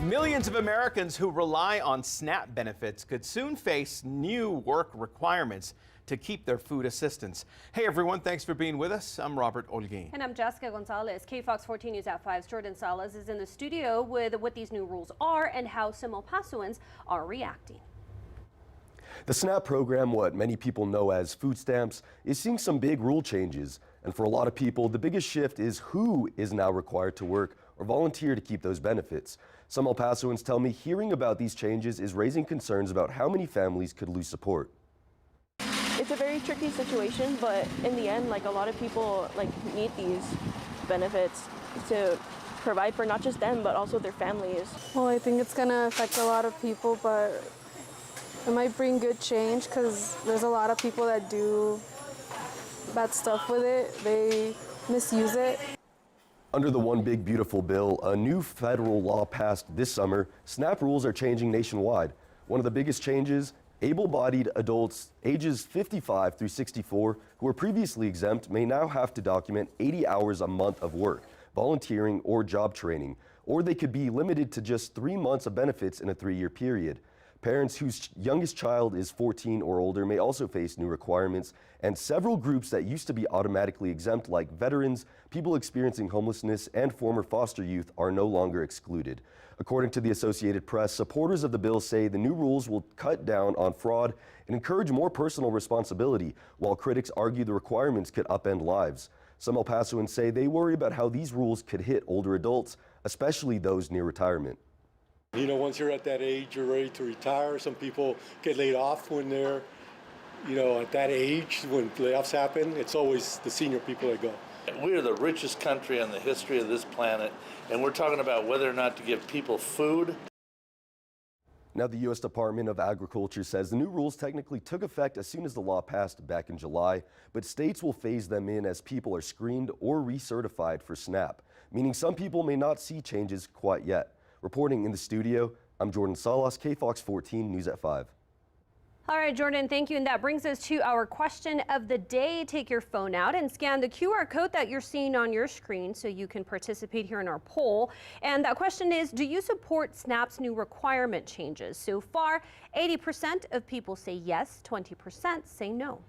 Millions of Americans who rely on SNAP benefits could soon face new work requirements to keep their food assistance. Hey everyone, thanks for being with us. I'm Robert Olguin. And I'm Jessica Gonzalez. KFOX 14 News at 5's Jordan Salas is in the studio with what these new rules are and how some Pasoans are reacting. The SNAP program, what many people know as food stamps, is seeing some big rule changes. And for a lot of people, the biggest shift is who is now required to work or volunteer to keep those benefits. Some Pasoans tell me hearing about these changes is raising concerns about how many families could lose support. It's a very tricky situation, but in the end, a lot of people need these benefits to provide for not just them, but also their families. Well, I think it's gonna affect a lot of people, but it might bring good change because there's a lot of people that do bad stuff with it. They misuse it. Under the One Big Beautiful Bill, a new federal law passed this summer, SNAP rules are changing nationwide. One of the biggest changes, able-bodied adults ages 55 through 64 who were previously exempt may now have to document 80 hours a month of work, volunteering, or job training, or they could be limited to just 3 months of benefits in a 3-year period. Parents whose youngest child is 14 or older may also face new requirements, and several groups that used to be automatically exempt, like veterans, people experiencing homelessness, and former foster youth, are no longer excluded. According to the Associated Press, supporters of the bill say the new rules will cut down on fraud and encourage more personal responsibility, while critics argue the requirements could upend lives. Some El Pasoans say they worry about how these rules could hit older adults, especially those near retirement. You know, once you're at that age, you're ready to retire. Some people get laid off when they're, at that age. When layoffs happen, it's always the senior people that go. We're the richest country in the history of this planet, and we're talking about whether or not to give people food. Now, the U.S. Department of Agriculture says the new rules technically took effect as soon as the law passed back in July, but states will phase them in as people are screened or recertified for SNAP, meaning some people may not see changes quite yet. Reporting in the studio, I'm Jordan Salas, KFOX 14 News at 5. All right, Jordan, thank you. And that brings us to our question of the day. Take your phone out and scan the QR code that you're seeing on your screen so you can participate here in our poll. And that question is, do you support SNAP's new requirement changes? So far, 80% of people say yes, 20% say no.